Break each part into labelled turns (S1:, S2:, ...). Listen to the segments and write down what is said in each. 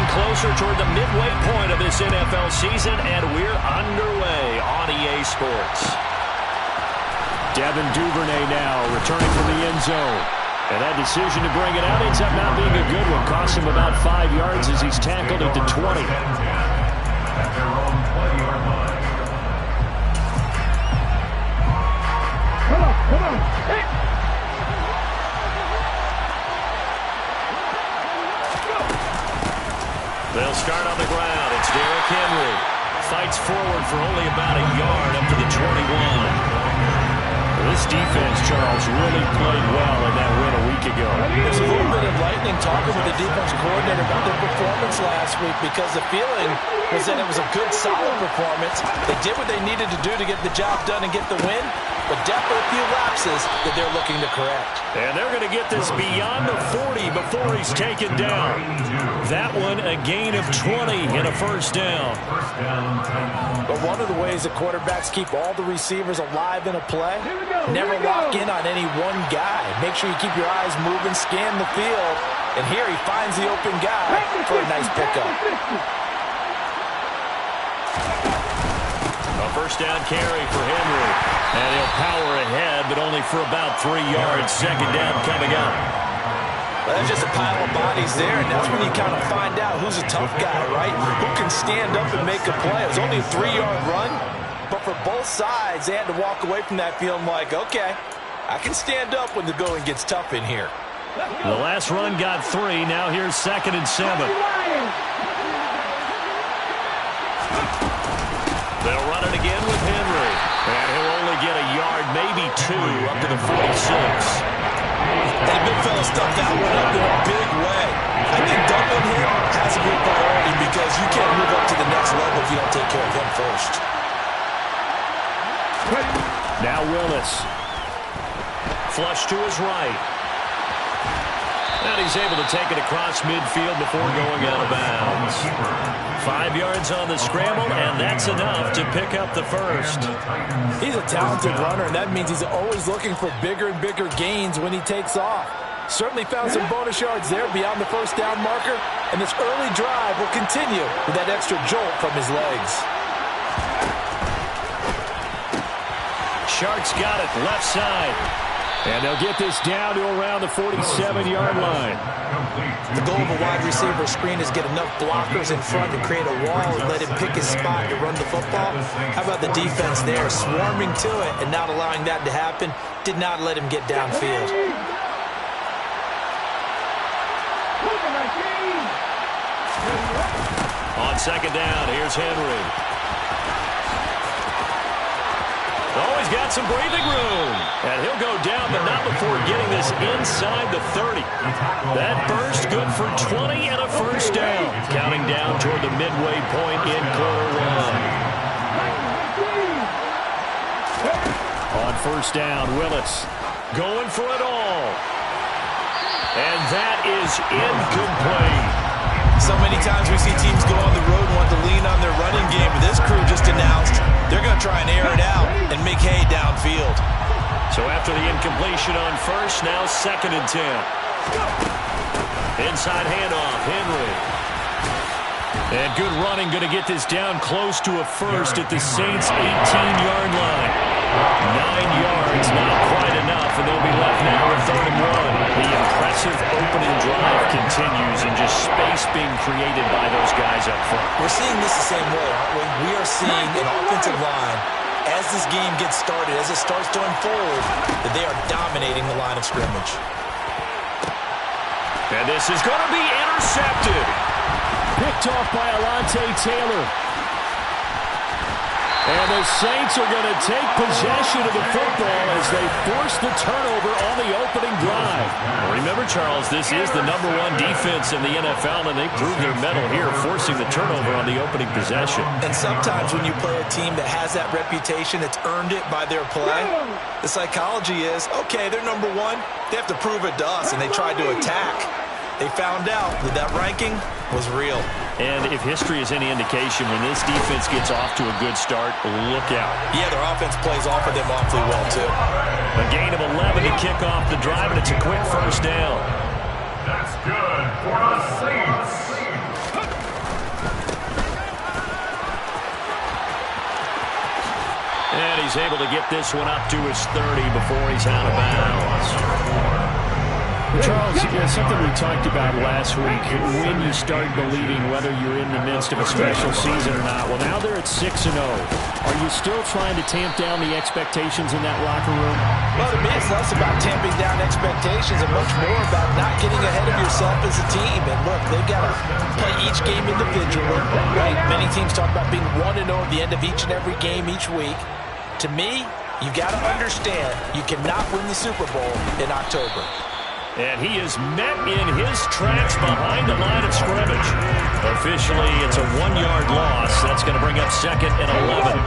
S1: getting closer toward the midway point of this NFL season, and we're underway on EA Sports.
S2: Devin Duvernay now returning from the end zone. And that decision to bring it out ends up not being a good one. Cost him about 5 yards as he's tackled at the 20.
S1: They'll start on the ground. It's Derrick Henry. Fights forward for only about a yard up to the 21. This defense, Charles, really played well in that win a week ago.
S3: There's a little bit of lightning talking with the defense coordinator about their performance last week because the feeling was that it was a good, solid performance. They did what they needed to do to get the job done and get the win, but definitely a few lapses that they're looking to correct.
S1: And they're going to get this beyond the 40 before he's taken down. That one, a gain of 20 and a first down.
S3: But one of the ways that quarterbacks keep all the receivers alive in a play, never lock in on any one guy. Make sure you keep your eyes moving, scan the field, and here he finds the open guy for a nice pickup.
S1: A first down carry for Henry. And he'll power ahead, but only for about 3 yards. Second down coming up.
S3: Well, there's just a pile of bodies there, and that's when you kind of find out who's a tough guy, right? Who can stand up and make a play. It was only a 3-yard run, but for both sides, they had to walk away from that feeling like, okay, I can stand up when the going gets tough in here.
S1: The last run got 3. Now here's 2nd and 7. They'll run it again with Henry. And he'll only get a yard, maybe 2, up to the 46.
S3: And the big fella stuffed that one up in a big way. I think doubling him has to be a priority because you can't move up to the next level if you don't take care of him first.
S1: Now Willis. Flush to his right. And he's able to take it across midfield before going out of bounds. 5 yards on the scramble, and that's enough to pick up the first.
S3: He's a talented runner, and that means he's always looking for bigger and bigger gains when he takes off. Certainly found some bonus yards there beyond the first down marker, and this early drive will continue with that extra jolt from his legs.
S1: Sharks got it left side.
S2: And they'll get this down to around the 47-yard line.
S3: The goal of a wide receiver screen is get enough blockers in front to create a wall and let him pick his spot to run the football. How about the defense there, swarming to it and not allowing that to happen? Did not let him get downfield.
S1: On second down, here's Henry. Oh, he's got some breathing room. And he'll go down, but not before getting this inside the 30. That burst good for 20 and a first down. Counting down toward the midway point in quarter 1. On first down, Willis going for it all. And that is incomplete.
S3: So many times we see teams go on the road and want to lean on their running game, but this crew just announced they're going to try and air it out and make hay downfield.
S1: So after the incompletion on first, now 2nd and 10. Inside handoff, Henry. And good running, going to get this down close to a first at the Saints' 18-yard line. 9 yards, not quite enough, and they'll be left now with 3rd and 1. The impressive opening drive continues, and just space being created by those guys up front.
S3: We're seeing this the same way, aren't we? We are seeing an offensive line, as this game gets started, as it starts to unfold, that they are dominating the line of scrimmage.
S1: And this is going to be intercepted.
S2: Picked off by Alontae Taylor. And the Saints are going to take possession of the football as they force the turnover on the opening drive.
S1: Remember, Charles, this is the #1 defense in the NFL, and they proved their mettle here, forcing the turnover on the opening possession.
S3: And sometimes when you play a team that has that reputation, that's earned it by their play, the psychology is, okay, they're #1. They have to prove it to us, and they tried to attack. They found out that that ranking was real.
S1: And if history is any indication, when this defense gets off to a good start, look out.
S3: Yeah, their offense plays off of them awfully well, too.
S1: A gain of 11 to kick off the drive, and it's a quick first down.
S4: That's good for the Saints.
S1: And he's able to get this one up to his 30 before he's out of bounds.
S2: Charles, something we talked about last week, when you start believing whether you're in the midst of a special season or not. Well, now they're at 6-0. Are you still trying to tamp down the expectations in that locker room?
S3: Well, to me, it's less about tamping down expectations and much more about not getting ahead of yourself as a team. And look, they've got to play each game individually, right? Many teams talk about being 1-0 at the end of each and every game each week. To me, you've got to understand you cannot win the Super Bowl in October.
S1: And he is met in his tracks behind the line of scrimmage. Officially, it's a 1-yard loss. That's going to bring up 2nd and 11.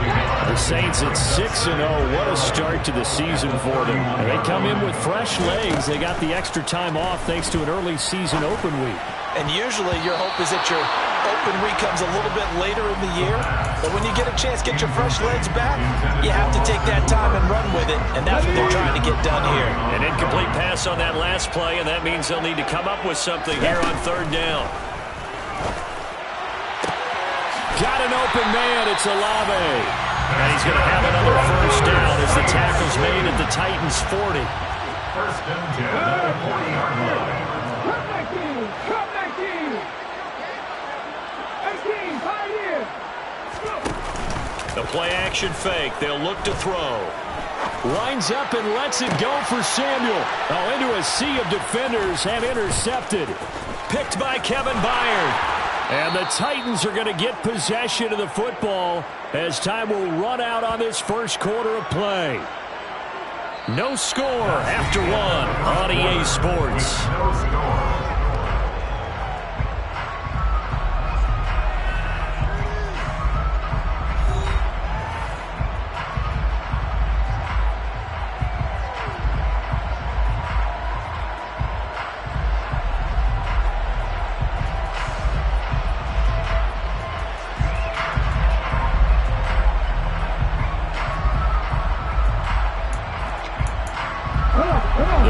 S2: The Saints at 6-0. What a start to the season for them. They come in with fresh legs. They got the extra time off thanks to an early season open week.
S3: And usually your hope is that your open week comes a little bit later in the year. But when you get a chance to get your fresh legs back, you have to take that time and run with it. And that's what they're trying to get done here.
S1: An incomplete pass on that last play, and that means they'll need to come up with something here on 3rd down.
S2: Got an open man. It's Olave.
S1: And he's going to have another 1st down as the tackle's made at the Titans' 40.
S4: 1st and 10 at the 40-yard line.
S1: The play-action fake. They'll look to throw.
S2: Lines up and lets it go for Samuel. Oh, into a sea of defenders and intercepted.
S1: Picked by Kevin Byard.
S2: And the Titans are going to get possession of the football as time will run out on this first quarter of play.
S1: No score after 1 on EA Sports.
S4: No score.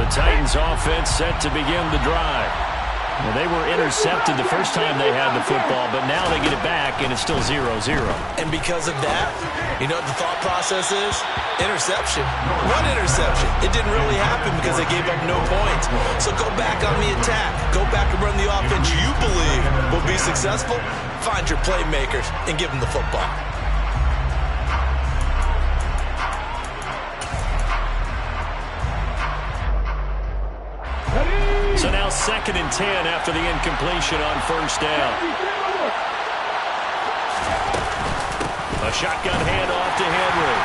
S1: Titans offense set to begin the drive. Well, they were intercepted the first time they had the football, but now they get it back, and it's still 0-0.
S3: And because of that, you know what the thought process is? Interception. One interception. It didn't really happen because they gave up no points. So go back on the attack. Go back and run the offense you believe will be successful. Find your playmakers and give them the football.
S1: So now 2nd and 10 after the incompletion on 1st down. A shotgun handoff to Henry.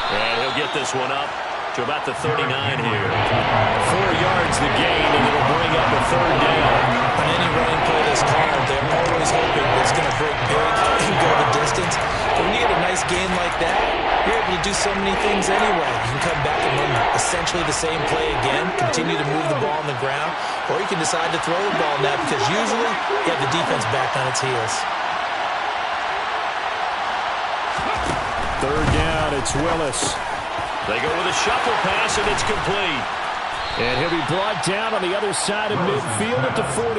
S1: And he'll get this one up to about the 39 here. 4 yards the gain, and it'll bring up a 3rd down.
S3: On any running play that's called, they're always hoping it's going to break big and go the distance. But when you get a nice gain like that, you're able to do so many things anyway. You can come back and run essentially the same play again, continue to move the ball on the ground, or you can decide to throw the ball now because usually you have the defense back on its heels.
S2: 3rd down, it's Willis.
S1: They go with a shuffle pass, and it's complete.
S2: And he'll be brought down on the other side of midfield at the 43.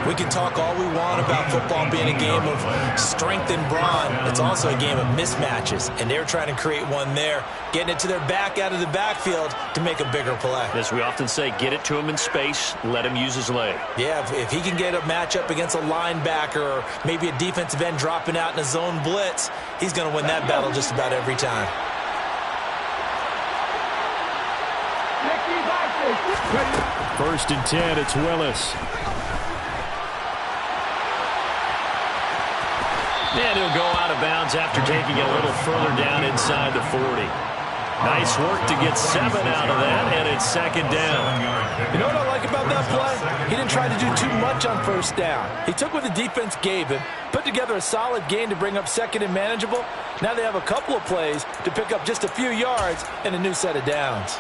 S3: We can talk all we want about football being a game of strength and brawn. It's also a game of mismatches, and they're trying to create one there, getting it to their back out of the backfield to make a bigger play.
S1: As we often say, get it to him in space, let him use his leg.
S3: Yeah, if he can get a matchup against a linebacker or maybe a defensive end dropping out in a zone blitz, he's going to win that battle just about every time.
S2: 1st and 10, it's Willis.
S1: And he'll go out of bounds after taking it a little further down inside the 40. Nice work to get 7 out of that, and it's 2nd down.
S3: You know what I like about that play? He didn't try to do too much on 1st down. He took what the defense gave him, put together a solid gain to bring up 2nd and manageable. Now they have a couple of plays to pick up just a few yards and a new set of downs.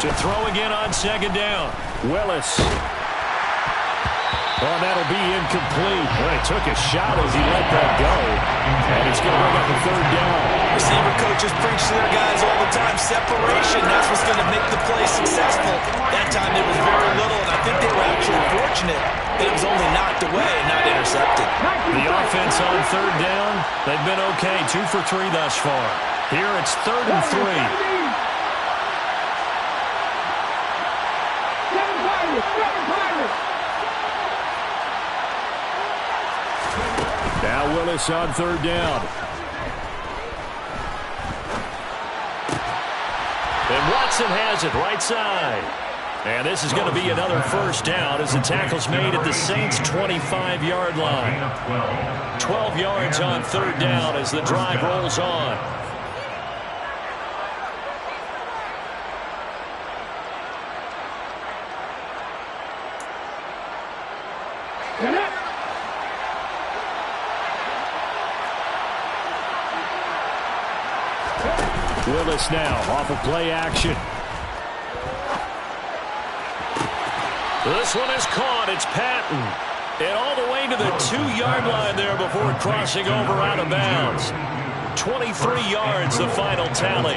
S1: To throw again on 2nd down.
S2: Willis. Oh, that'll be incomplete. Well, he took a shot as he let that go. And it's going to bring up a third down.
S3: Receiver coaches preach to their guys all the time. Separation, that's what's going to make the play successful. That time there was very little, and I think they were actually fortunate that it was only knocked away and not intercepted.
S2: The offense on third down, they've been okay. 2 for 3 thus far. Here it's 3rd and 3. Now Willis on third down. And Watson has it right side. And this is going to be another first down as the tackle's made at the Saints' 25-yard line. 12 yards on third down as the drive rolls on. Willis now off of play action. This one is caught. It's Patton. And all the way to the 2-yard line there before crossing over out of bounds. 23 yards, the final tally.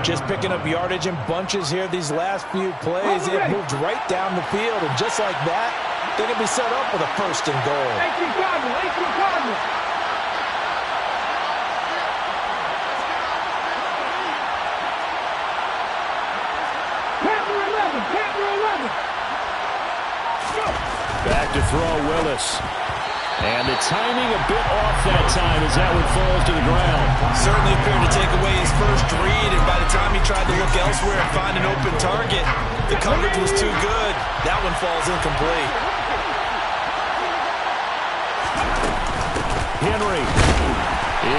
S3: Just picking up yardage in bunches here these last few plays. It moved right down the field, and just like that, they're going to be set up with a 1st and goal.
S2: Back to throw Willis. And the timing a bit off that time as that one falls to the ground.
S3: Certainly appeared to take away his first read, and by the time he tried to look elsewhere and find an open target, the coverage was too good. That one falls incomplete.
S2: Henry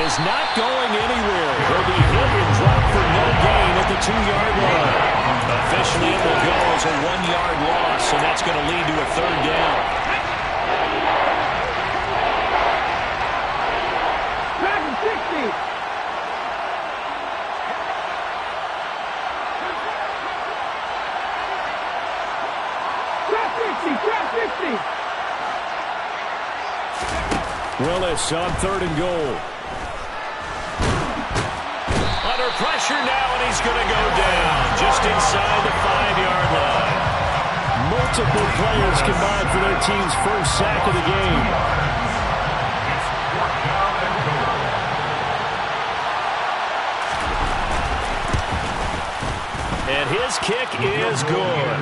S2: is not going anywhere. He'll be hit and dropped for no gain at the 2-yard line. Officially, it will go as a 1-yard loss, and that's going to lead to a third down. Willis on 3rd and goal. Under pressure now, and he's going to go down just inside the 5-yard line. Multiple players combined for their team's first sack of the game. And his kick is good.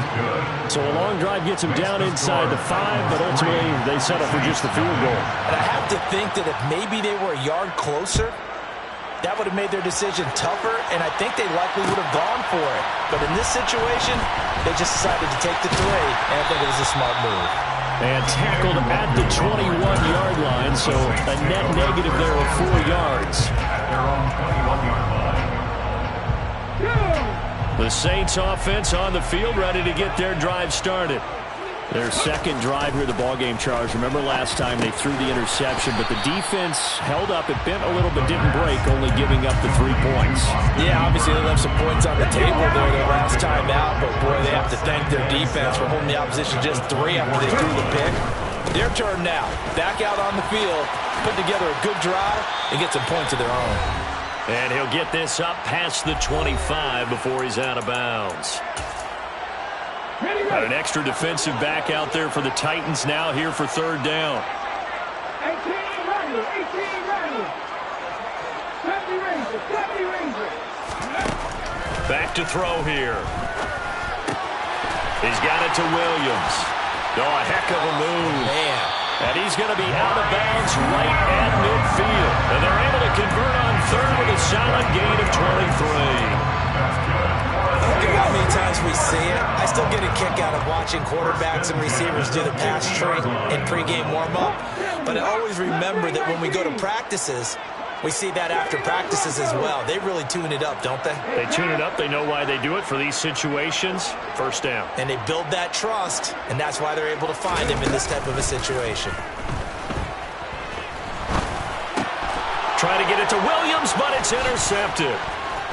S2: So a long drive gets him down inside the 5, but ultimately they settle for just the field goal.
S3: And I have to think that if maybe they were a yard closer, that would have made their decision tougher, and I think they likely would have gone for it. But in this situation, they just decided to take the 3, and I think it was a smart move.
S2: And tackled at the 21-yard line, so a net negative there of 4 yards. The Saints offense on the field, ready to get their drive started. Their second drive here, the ballgame, Charles. Remember last time they threw the interception, but the defense held up. It bent a little but didn't break, only giving up the 3 points.
S3: Yeah, obviously they left some points on the table there their last time out, but boy, they have to thank their defense for holding the opposition just 3 after they threw the pick. Their turn now. Back out on the field, put together a good drive, and get some points of their own.
S2: And he'll get this up past the 25 before he's out of bounds. Got an extra defensive back out there for the Titans now here for 3rd down.
S5: 18 Rangers.
S2: Back to throw here. He's got it to Williams. Oh, a heck of a move.
S3: Man.
S2: And he's going to be out of bounds right at midfield. And they're able to convert on 3rd with a solid gain of 23.
S3: I don't care how many times we see it. I still get a kick out of watching quarterbacks and receivers do the pass tree in pregame warm-up. But I always remember that when we go to practices, we see that after practices as well. They really tune it up, don't they?
S2: They tune it up. They know why they do it for these situations. First down.
S3: And they build that trust, and that's why they're able to find him in this type of a situation.
S2: Trying to get it to Williams, but it's intercepted.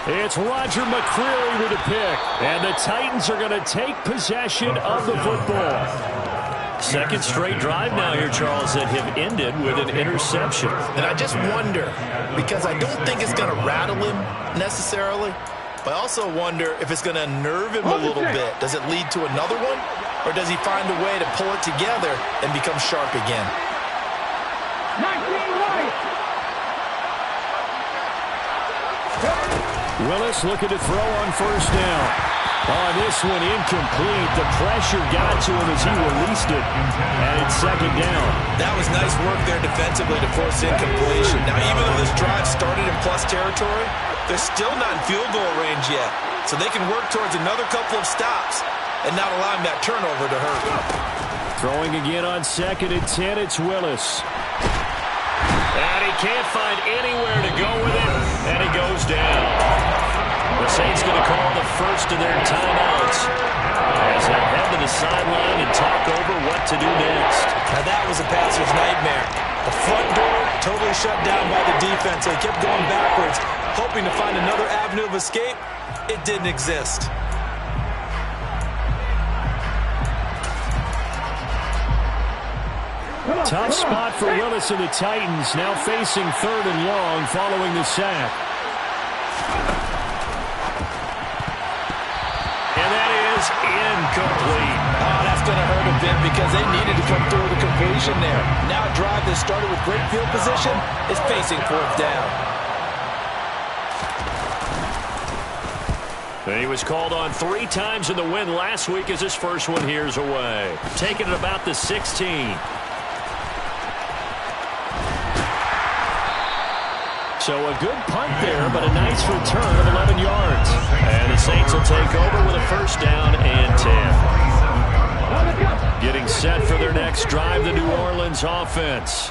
S2: It's Roger McCreary with a pick, and the Titans are going to take possession of the football.
S1: Second straight drive now here, Charles, that have ended with an interception.
S6: And I just wonder, because I don't think it's going to rattle him necessarily, but I also wonder if it's going to unnerve him a little bit. Does it lead to another one, or does he find a way to pull it together and become sharp again?
S5: 19 right.
S2: Willis looking to throw on first down. Oh, this one incomplete. The pressure got to him as he released it. And it's second down.
S3: That was nice work there defensively to force incompletion. Now, even though this drive started in plus territory, they're still not in field goal range yet. So they can work towards another couple of stops and not allowing that turnover to hurt.
S2: Throwing again on 2nd and 10, it's Willis.
S1: And he can't find anywhere to go with it, and he goes down. The Saints going to call the first of their timeouts as they head to the sideline and talk over what to do next.
S3: Now that was a passer's nightmare. The front door totally shut down by the defense. They kept going backwards, hoping to find another avenue of escape. It didn't exist.
S2: Tough spot for Willis and the Titans, now facing 3rd and long following the sack.
S1: And that is incomplete.
S3: Oh, that's going to hurt a bit because they needed to come through with a completion there. Now a drive that started with great field position is facing 4th down.
S1: He was called on 3 times in the win last week as his first one here's away. Taking it about the 16.
S2: So a good punt there, but a nice return of 11 yards.
S1: And the Saints will take over with a first down and 10. Getting set for their next drive, the New Orleans offense.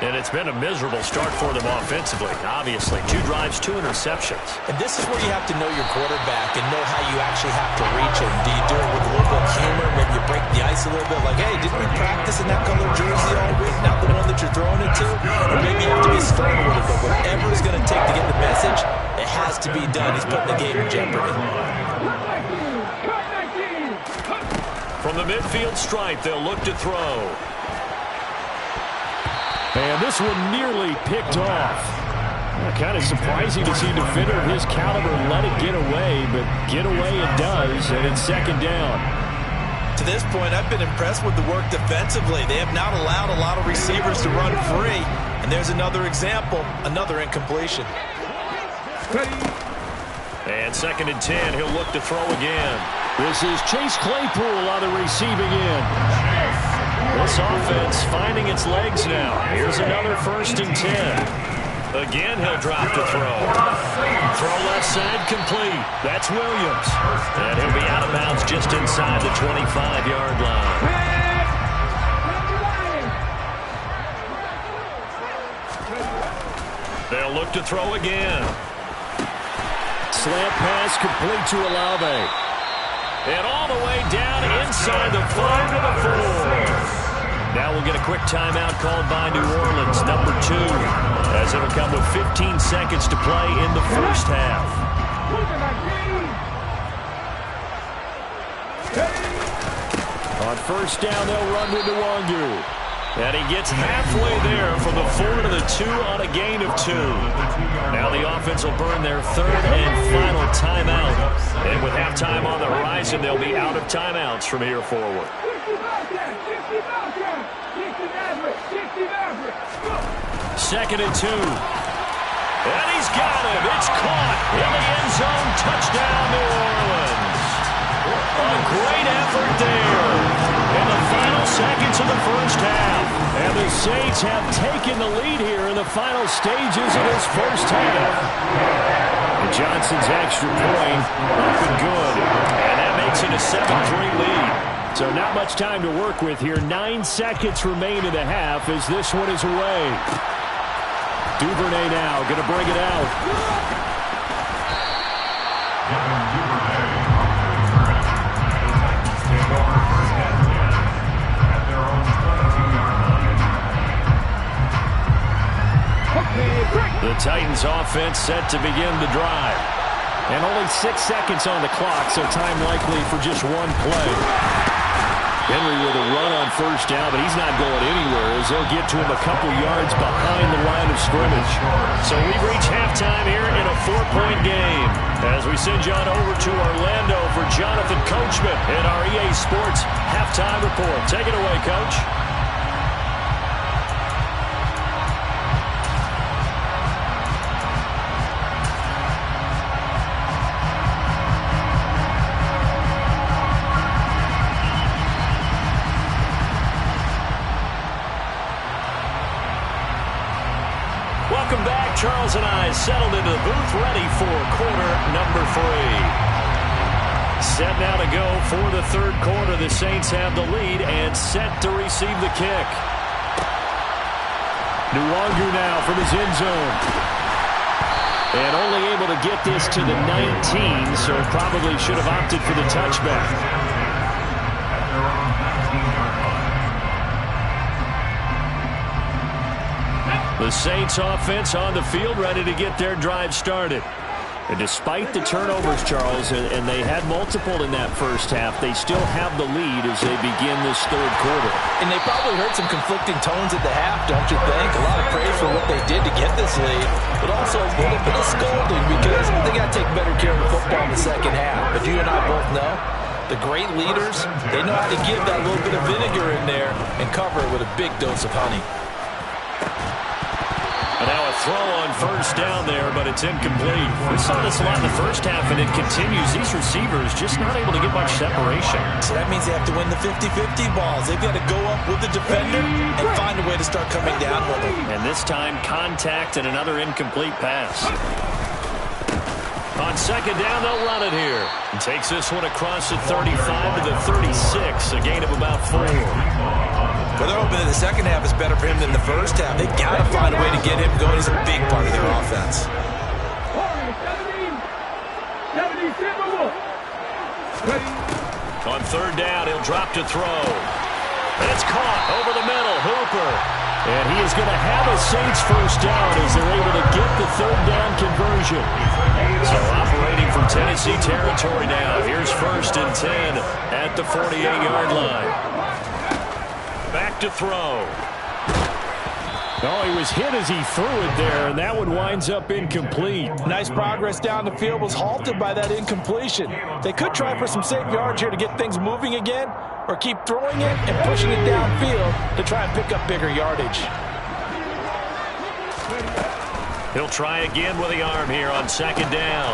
S1: And it's been a miserable start for them offensively, obviously. 2 drives, 2 interceptions.
S3: And this is where you have to know your quarterback and know how you actually have to reach him. Do you do it with a little bit of humor? Maybe you break the ice a little bit like, hey, didn't we practice in that color jersey all week? Not the one that you're throwing it to? Or maybe you have to be stern with it, but whatever it's going to take to get the message, it has to be done. He's putting the game in jeopardy.
S1: From the midfield stripe, they'll look to throw.
S2: And this one nearly picked off. Kind of surprising to see a defender of his caliber let it get away, but get away it does, and it's second down.
S3: To this point, I've been impressed with the work defensively. They have not allowed a lot of receivers to run free. And there's another example, another incompletion.
S1: And 2nd and 10, he'll look to throw again.
S2: This is Chase Claypool on the receiving end.
S1: This offense finding its legs now. Here's another 1st and 10. Again, he'll drop to throw. Throw left side complete. That's Williams. And he'll be out of bounds just inside the 25-yard line. They'll look to throw again.
S2: Slant pass complete to Olave.
S1: And all the way down inside the 5 to the 4. Now we'll get a quick timeout called by New Orleans, number 2, as it'll come with 15 seconds to play in the first half.
S2: On first down, they'll run to Nwangu.
S1: And he gets halfway there from the 4 to the 2 on a gain of 2. Now the offense will burn their 3rd and final timeout. And with halftime on the horizon, they'll be out of timeouts from here forward. 2nd and 2. And he's got him. It's caught in the end zone. Touchdown, New Orleans. A great effort there in the final seconds of the first half.
S2: And the Saints have taken the lead here in the final stages of this first half. And Johnson's extra point up and good.
S1: And that makes it a 7-3 lead.
S2: So not much time to work with here. 9 seconds remain in the half as this one is away. Duvernay now going to bring it out. The Titans offense set to begin the drive. And only 6 seconds on the clock, so time likely for just one play. Henry with a run on first down, but he's not going anywhere as they'll get to him a couple yards behind the line of scrimmage.
S1: So we've reached halftime here in a 4-point game. As we send you on over to Orlando for Jonathan Coachman in our EA Sports Halftime Report. Take it away, Coach. Welcome back. Charles and I settled into the booth, ready for quarter number 3. Set now to go for the third quarter. The Saints have the lead and set to receive the kick.
S2: Nwangu now from his end zone. And only able to get this to the 19, so probably should have opted for the touchback. The Saints offense on the field, ready to get their drive started. And despite the turnovers, Charles, and they had multiple in that first half, they still have the lead as they begin this third quarter.
S3: And they probably heard some conflicting tones at the half, don't you think? A lot of praise for what they did to get this lead, but also a little bit of scolding because they got to take better care of the football in the second half. But you and I both know the great leaders, they know how to give that little bit of vinegar in there and cover it with a big dose of honey.
S1: And now a throw on first down there, but it's incomplete. We saw this a lot in the first half, and it continues. These receivers just not able to get much separation.
S3: So that means they have to win the 50-50 balls. They've got to go up with the defender and find a way to start coming down with them.
S1: And this time, contact and another incomplete pass. On second down, they'll run it here. And takes this one across the 35 to the 36, a gain of about 4.
S3: Well, they're hoping that the second half is better for him than the first half. They've got to find a way to get him going. He's a big part of their offense.
S1: On third down, he'll drop to throw. And it's caught over the middle. Hooper.
S2: And he is going to have a Saints first down as they're able to get the third down conversion.
S1: So operating from Tennessee territory now. Here's 1st and 10 at the 48-yard line. Back to throw.
S2: Oh, he was hit as he threw it there, and that one winds up incomplete.
S3: Nice progress down the field, was halted by that incompletion. They could try for some safe yards here to get things moving again, or keep throwing it and pushing it downfield to try and pick up bigger yardage.
S1: He'll try again with the arm here on second down.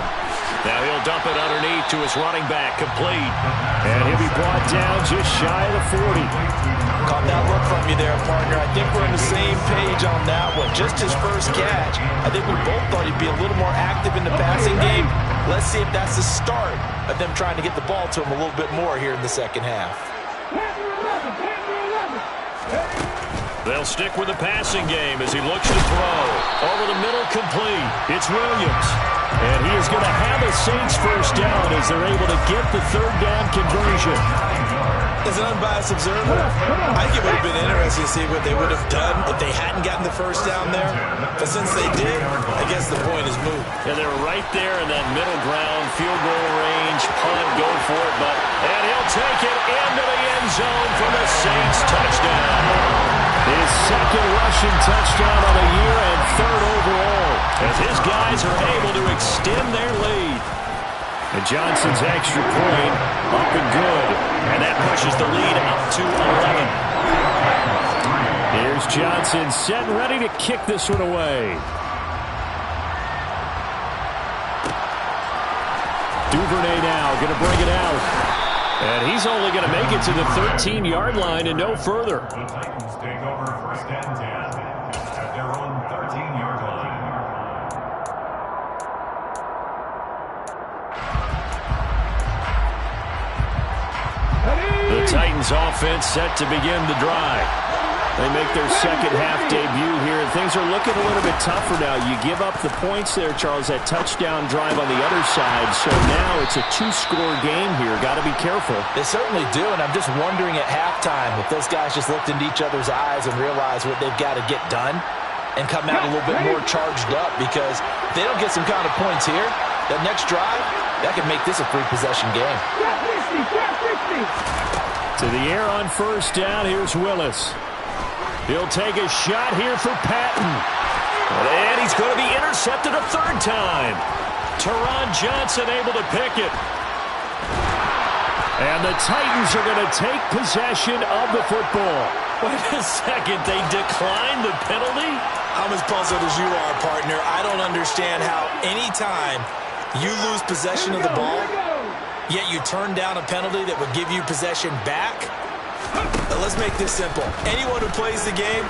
S1: Now he'll dump it underneath to his running back, complete.
S2: And he'll be brought down just shy of the 40.
S3: Caught that look from you there, partner. I think we're on the same page on that one. Just his first catch. I think we both thought he'd be a little more active in the passing game. Let's see if that's the start of them trying to get the ball to him a little bit more here in the second half.
S1: They'll stick with the passing game as he looks to throw. Over the middle, complete. It's Williams.
S2: And he is going to have a Saints first down as they're able to get the third down conversion.
S3: As an unbiased observer, I think it would have been interesting to see what they would have done if they hadn't gotten the first down there. But since they did, I guess the point is moot.
S1: Yeah, they're right there in that middle ground, field goal range, punt, go for it. And he'll take it into the end zone for the Saints touchdown.
S2: His second rushing touchdown on the year and third overall.
S1: As his guys are able to extend their lead.
S2: And Johnson's extra point up and good.
S1: And that pushes the lead up to 11.
S2: Here's Johnson set and ready to kick this one away. Duvernay now going to bring it out. And he's only going to make it to the 13-yard line and no further.
S4: The Titans take over 1st and 10 at their own 13-yard line.
S2: The Titans offense set to begin the drive. They make their second half debut here, and things are looking a little bit tougher now. You give up the points there, Charles, that touchdown drive on the other side, so now it's a 2-score game here. Got to be careful.
S3: They certainly do, and I'm just wondering at halftime if those guys just looked into each other's eyes and realized what they've got to get done and come out a little bit more charged up, because if they don't get some kind of points here, that next drive, that could make this a 3-possession game.
S2: To the air on first down. Here's Willis. He'll take a shot here for Patton.
S1: And he's going to be intercepted a third time. Teron Johnson able to pick it.
S2: And the Titans are going to take possession of the football.
S1: Wait a second. They declined the penalty?
S3: I'm as puzzled as you are, partner. I don't understand how any time you lose possession of the ball, yet you turn down a penalty that would give you possession back. Let's make this simple. Anyone who plays the game,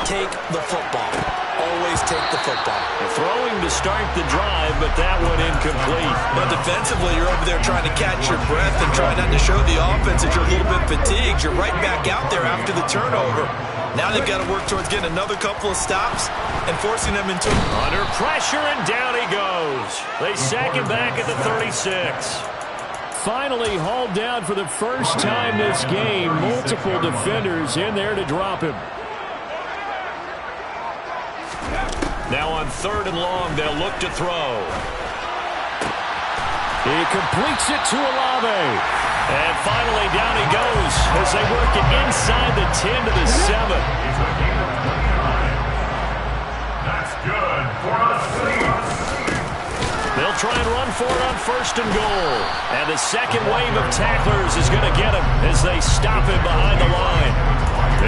S3: take the football. Always take the football.
S1: Throwing to start the drive, but that one incomplete.
S3: But defensively, you're over there trying to catch your breath and try not to show the offense that you're a little bit fatigued. You're right back out there after the turnover. Now they've got to work towards getting another couple of stops and forcing them into...
S1: Under pressure, and down he goes. They sack him back at the 36.
S2: Finally hauled down for the first time this game. Multiple defenders in there to drop him.
S1: Now on 3rd and long, they'll look to throw.
S2: He completes it to Olave.
S1: And finally down he goes as they work it inside the 10 to the 7.
S4: That's good for a 6.
S1: They'll try and run for it on 1st and goal. And the second wave of tacklers is going to get him as they stop him behind the line.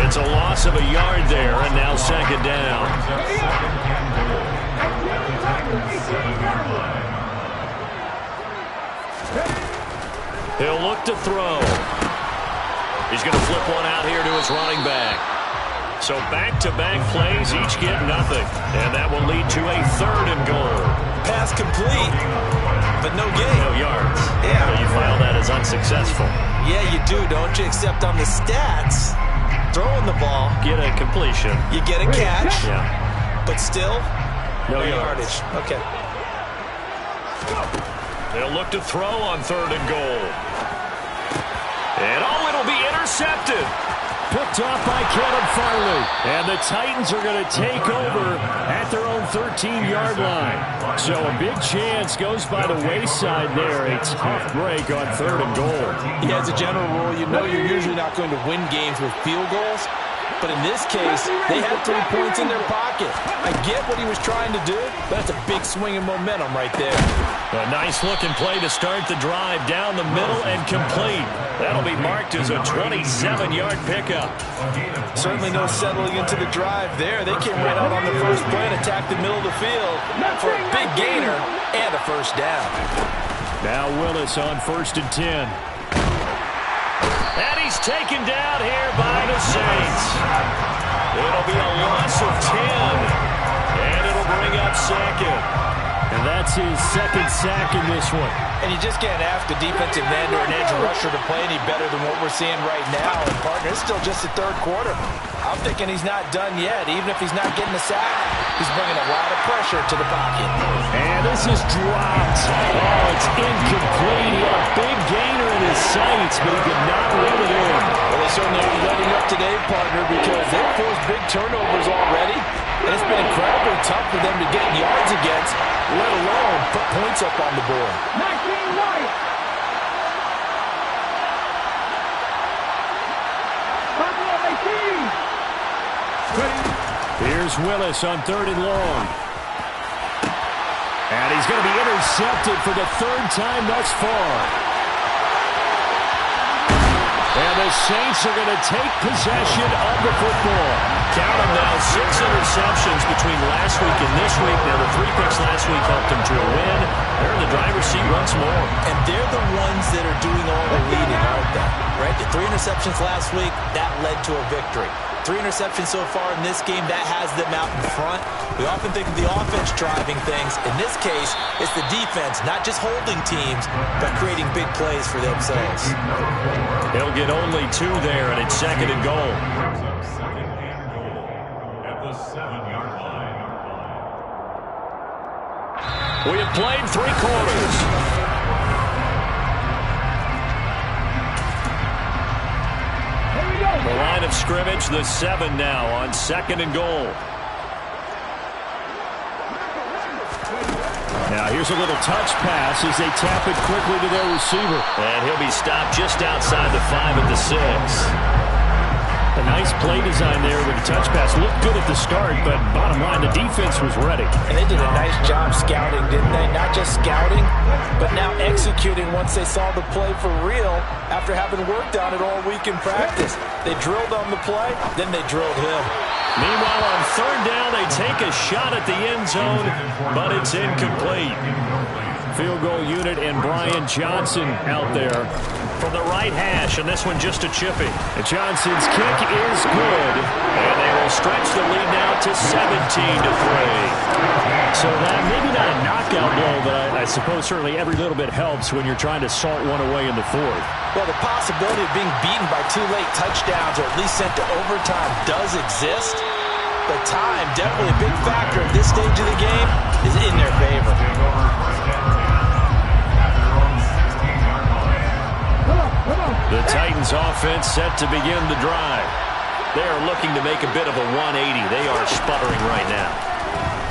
S1: It's a loss of a yard there, and now 2nd down. He'll look to throw. He's going to flip one out here to his running back. So back-to-back plays, each get nothing. And that will lead to a 3rd and goal.
S3: Pass complete, but no gain.
S1: No yards.
S3: Yeah.
S1: So you file that as unsuccessful.
S3: Yeah, you do, don't you? Except on the stats, throwing the ball,
S1: Get a completion.
S3: you get a catch,
S1: Yeah.
S3: but still,
S1: No
S3: yardage. Okay.
S1: They'll look to throw on 3rd and goal. And it'll be intercepted.
S2: Picked off by Caleb Farley. And the Titans are going to take over at their own 13-yard line. So a big chance goes by the wayside there. A tough break on 3rd and goal.
S3: Yeah, as a general rule, you know you're usually not going to win games with field goals. But in this case, they had 3 points in their pocket. I get what he was trying to do, but that's a big swing in momentum right there.
S1: A nice-looking play to start the drive down the middle and complete. That'll be marked as a 27-yard pickup.
S3: Certainly no settling into the drive there. They came right out on the first play and attacked the middle of the field for a big gainer and a 1st down.
S2: Now Willis on 1st and 10.
S1: And he's taken down here by the Saints. It'll be a loss of 10. And it'll bring up 2nd.
S2: And that's his 2nd sack in this one.
S3: And you just can't ask a defensive end or an edge rusher to play any better than what we're seeing right now. And, partner, it's still just the 3rd quarter. I'm thinking he's not done yet. Even if he's not getting a sack, he's bringing a lot of pressure to the pocket.
S2: And this is dropped. Oh, it's incomplete. He had a big gainer in his sights, but he could not reel it in.
S3: Well, they certainly are letting up today, partner, because they've forced big turnovers already. And it's been incredibly tough for them to get yards against, let alone put points up on the board.
S5: 19 White. Buffalo 18.
S2: Here's Willis on 3rd and long. And he's going to be intercepted for the 3rd time thus far. And the Saints are going to take possession of the football.
S1: Count them now, 6 interceptions between last week and this week. Now, the 3 picks last week helped them to a win. They're in the driver's seat once more.
S3: And they're the ones that are doing all the leading, aren't they? Right? The 3 interceptions last week, that led to a victory. 3 interceptions so far in this game, that has them out in front. We often think of the offense driving things. In this case, it's the defense, not just holding teams, but creating big plays for themselves.
S1: He'll get only 2 there, and it's 2nd and goal.
S4: Second and goal at the 7-yard line.
S1: We have played 3 quarters. The line of scrimmage, the 7 now on 2nd and goal.
S2: Now Now here's a little touch pass as they tap it quickly to their receiver.
S1: And he'll be stopped just outside the 5 at the 6.
S2: A nice play design there with the touch pass. Looked good at the start, but bottom line, the defense was ready.
S3: And they did a nice job scouting, didn't they? Not just scouting, but now executing once they saw the play for real after having worked on it all week in practice. They drilled on the play, then they drilled him.
S1: Meanwhile, on third down, they take a shot at the end zone, but it's incomplete.
S2: Field goal unit and Brian Johnson out there
S1: from the right hash, and this one just a chippy.
S2: And Johnson's kick is good.
S1: And they will stretch the lead now to 17-3.
S2: So that maybe not a knockout blow, but I suppose certainly every little bit helps when you're trying to salt one away in the fourth.
S3: Well, the possibility of being beaten by 2 late touchdowns or at least sent to overtime does exist. But time, definitely a big factor at this stage of the game, is in their favor.
S1: The Titans offense set to begin the drive. They are looking to make a bit of a 180. They are sputtering right now.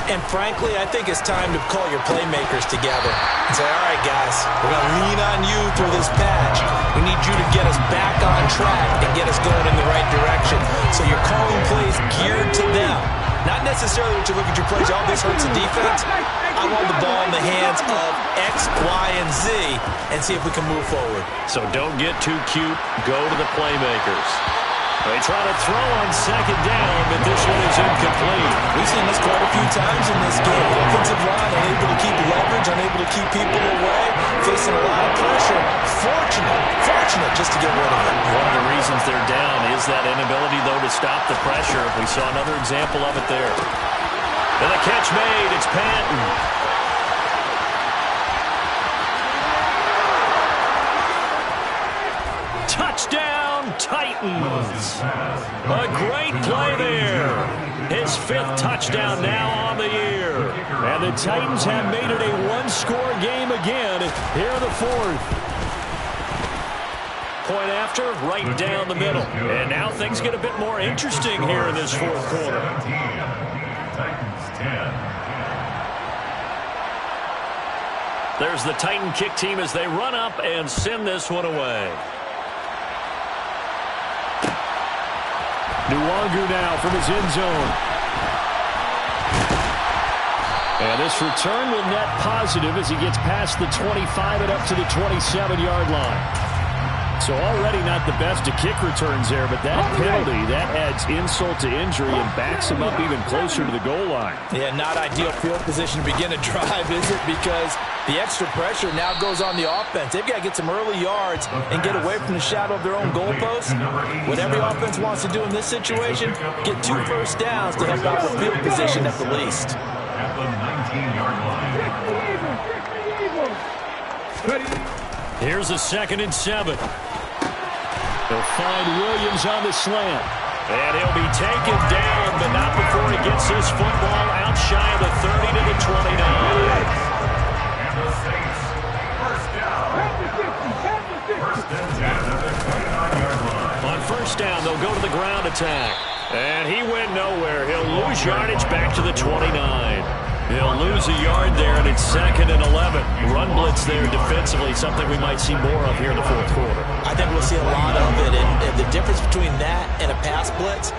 S3: And frankly, I think it's time to call your playmakers together and say, all right, guys, we're going to lean on you through this patch. We need you to get us back on track and get us going in the right direction. So you're calling plays geared to them. Not necessarily what you look at your plays, oh, this hurts the defense. I want the ball in the hands of X, Y, and Z and see if we can move forward.
S1: So don't get too cute. Go to the playmakers. They try to throw on second down, but this one is incomplete.
S3: We've seen this quite a few times in this game. Offensive line unable to keep leverage, unable to keep people away, facing a lot of pressure. Fortunate just to get rid of it.
S1: One of the reasons they're down is that inability, though, to stop the pressure. We saw another example of it there. And the catch made. It's Patton. Touchdown, Titans. A great play there. His 5th touchdown now on the year.
S2: And the Titans have made it a one-score game again here in the fourth.
S1: Point after, right down the middle. And now things get a bit more interesting here in this fourth quarter. There's the Titan kick team as they run up and send this one away.
S2: Nwangu now from his end zone. And this return will net positive as he gets past the 25 and up to the 27-yard line. So already not the best of kick returns there, but that penalty, that adds insult to injury and backs him up even closer to the goal line.
S3: Yeah, not ideal field position to begin a drive, is it? Because the extra pressure now goes on the offense. They've got to get some early yards and get away from the shadow of their own goalposts. What every offense wants to do in this situation, get 2 first downs to help out with field position at the least.
S4: At the 19-yard line.
S1: Here's a 2nd and 7.
S2: They'll find Williams on the slant.
S1: And he'll be taken down, but not before he gets this football out shy of the 30 to the 29.
S4: And the Saints, first down. First and 10 at the 29-yard line.
S1: On first down, they'll go to the ground attack. And he went nowhere. He'll lose yardage back to the 29. He'll lose a yard there, and it's 2nd and 11. Run blitz there defensively, something we might see more of here in the fourth quarter.
S3: I think we'll see a lot of it, and the difference between that and a pass blitz,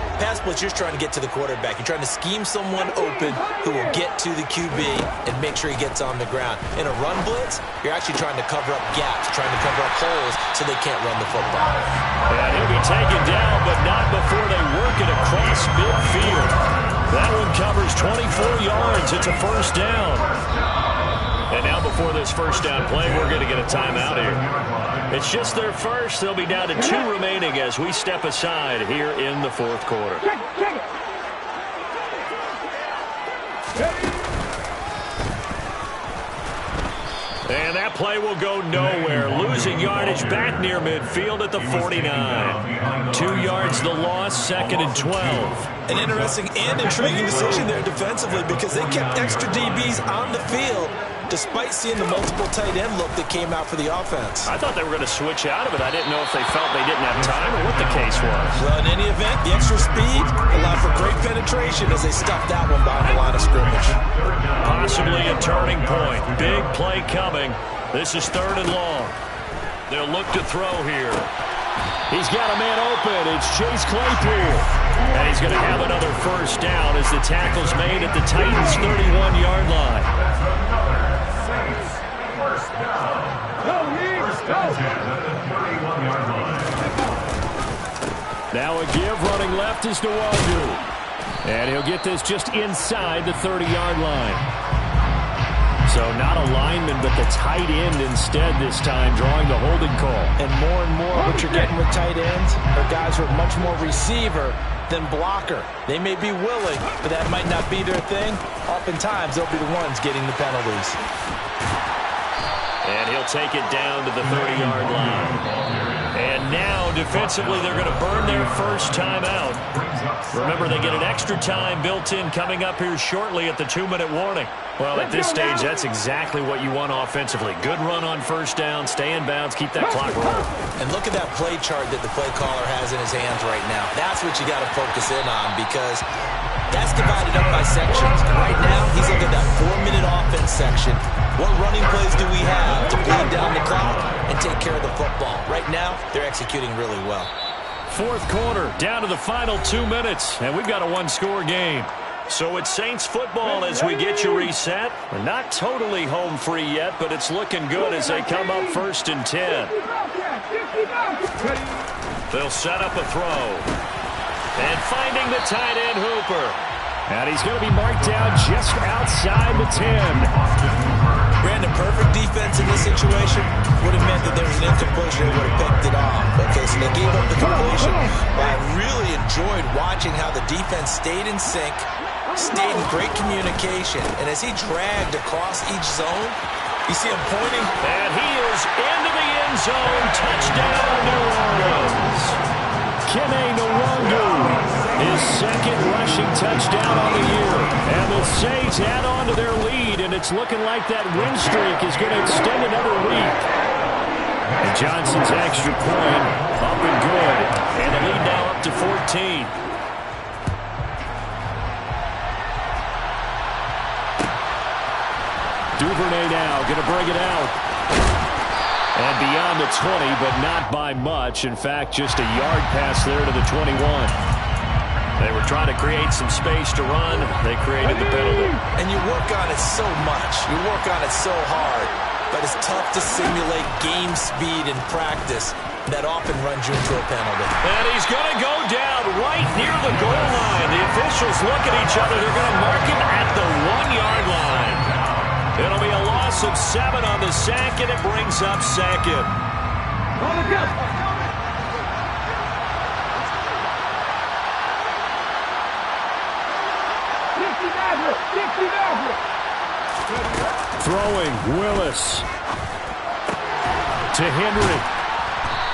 S3: you're trying to get to the quarterback. You're trying to scheme someone open who will get to the QB and make sure he gets on the ground. In a run blitz, you're actually trying to cover up gaps, trying to cover up holes so they can't run the football.
S1: And he'll be taken down, but not before they work it across midfield. That one covers 24 yards. It's a first down. And now before this first down play, we're going to get a timeout here. It's just their first. They'll be down to 2 remaining as we step aside here in the fourth quarter. And that play will go nowhere. Losing yardage back near midfield at the 49. 2 yards the loss, 2nd and 12.
S3: An interesting and intriguing decision there defensively because they kept extra DBs on the field, despite seeing the multiple tight end look that came out for the offense.
S2: I thought they were going to switch out of it. I didn't know if they felt they didn't have time or what the case was.
S3: Well, in any event, the extra speed allowed for great penetration as they stuffed that one behind the line of scrimmage.
S1: Possibly a turning point. Big play coming. This is 3rd and long. They'll look to throw here.
S2: He's got a man open. It's Chase Claypool.
S1: And he's going to have another first down as the tackle's made at the Titans' 31-yard line.
S4: First down. First and 10 at the 31-yard line.
S2: Now a give running left is Nwangu. And he'll get this just inside the 30-yard line. So not a lineman, but the tight end instead this time, drawing the holding call.
S3: And more what you're getting with tight ends are guys who are much more receiver than blocker. They may be willing, but that might not be their thing. Oftentimes, they'll be the ones getting the penalties.
S1: And he'll take it down to the 30-yard line. And now, defensively, they're going to burn their first timeout. Remember, they get an extra time built in coming up here shortly at the 2-minute warning.
S2: Well, at this stage, that's exactly what you want offensively. Good run on first down, stay in bounds, keep that clock rolling.
S3: And look at that play chart that the play caller has in his hands right now. That's what you got to focus in on because that's divided up by sections. And right now, he's looking at that 4-minute offense section. What running plays do we have to bleed down the clock and take care of the football? Right now, they're executing really well.
S1: 4th quarter, down to the final 2 minutes, and we've got a one-score game. So it's Saints football as we get you reset. We're not totally home free yet, but it's looking good as they come up 1st and 10. They'll set up a throw. And finding the tight end, Hooper.
S2: And he's going to be marked down just outside the 10.
S3: Brandon, perfect defense in this situation would have meant that there was an incompletion. They would have picked it off. Okay, so they gave up the completion. But I really enjoyed watching how the defense stayed in sync, stayed in great communication. And as he dragged across each zone, you see him pointing.
S1: And he is into the end zone. Touchdown, New Orleans.
S2: Kene Nwangu, his 2nd rushing touchdown on the year. And the Saints add on to their lead, and it's looking like that win streak is going to extend another week. And Johnson's extra point up and good.
S1: And the lead now up to 14.
S2: Duvernay now going to bring it out. And beyond the 20, but not by much. In fact, just a yard pass there to the 21.
S1: They were trying to create some space to run. They created the penalty.
S3: And you work on it so much. You work on it so hard. But it's tough to simulate game speed in practice. That often runs you into a penalty.
S1: And he's going to go down right near the goal line. The officials look at each other. They're going to mark him at the 1-yard line. It'll be a loss of 7 on the sack, and it brings up 2nd.
S2: Throwing, Willis to Henry.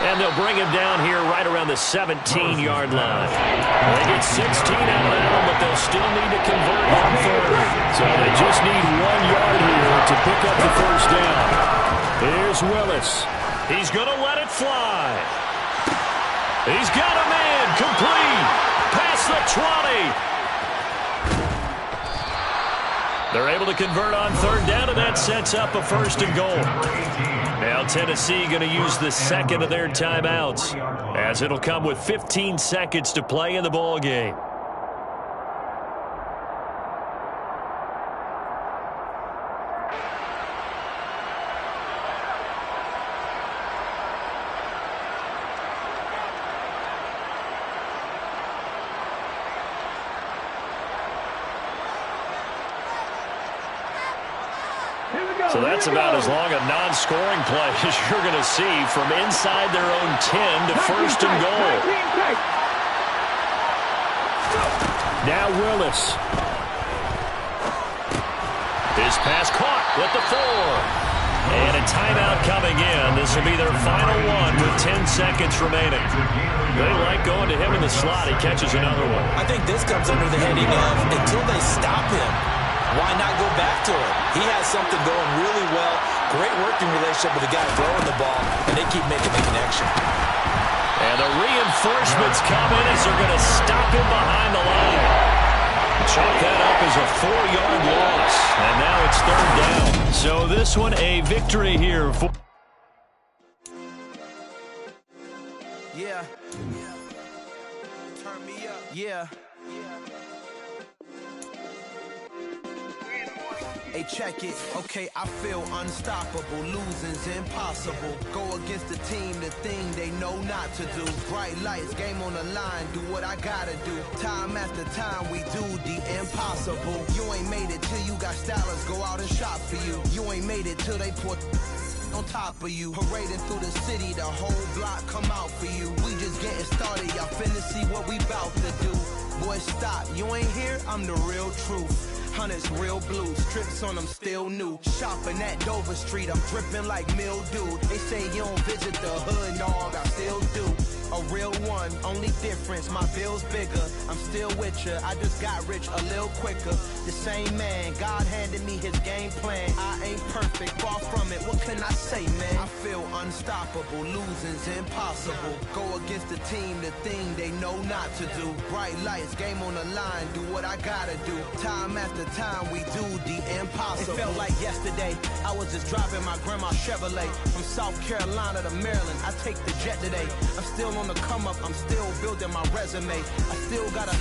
S1: And they'll bring him down here right around the 17-yard line. They get 16 out of that one, but they'll still need to convert on 3rd.
S2: So they just need 1 yard here to pick up the first down. Here's Willis.
S1: He's going to let it fly. He's got a man complete. Past the 20. They're able to convert on 3rd down, and that sets up a 1st and goal. Now Tennessee going to use the 2nd of their timeouts, as it'll come with 15 seconds to play in the ball game. So that's about as long a non-scoring play as you're going to see from inside their own 10 to 1st and goal.
S2: Now Willis.
S1: His pass caught with the 4. And a timeout coming in. This will be their final one with 10 seconds remaining. They like going to him in the slot. He catches another one.
S3: I think this comes under the heading of until they stop him. Why not go back to it? He has something going really well. Great working relationship with the guy throwing the ball, and they keep making the connection.
S1: And the reinforcements come in as they're going to stop him behind the line. Chalk that up as a 4-yard loss, and now it's 3rd down.
S2: So this one a victory here for...
S7: Yeah. Turn me up. Yeah. Hey, check it. Okay, I feel unstoppable. Losing's impossible. Go against the team, the thing they know not to do. Bright lights, game on the line. Do what I gotta do. Time after time, we do the impossible. You ain't made it till you got stylers go out and shop for you. You ain't made it till they put on top of you. Parading through the city, the whole block come out for you. We just getting started, y'all finna see what we bout to do. Boy, stop, you ain't here, I'm the real truth. Hunters, real blue, strips on them still new. Shopping at Dover Street, I'm dripping like mildew. They say you don't visit the hood, dog, I still do. A real one, only difference, my bill's bigger. I'm still with ya, I just got rich a little quicker. The same man, God handed me his game plan. I ain't perfect, far from it, what can I say, man? I feel unstoppable, losing's impossible. Go against the team, the thing they know not to do. Bright lights, game on the line, do what I gotta do. Time after time, we do the impossible. It felt like yesterday, I was just driving my grandma's Chevrolet. From South Carolina to Maryland, I take the jet today. I'm still on the come up, I'm still building my resume. I still got a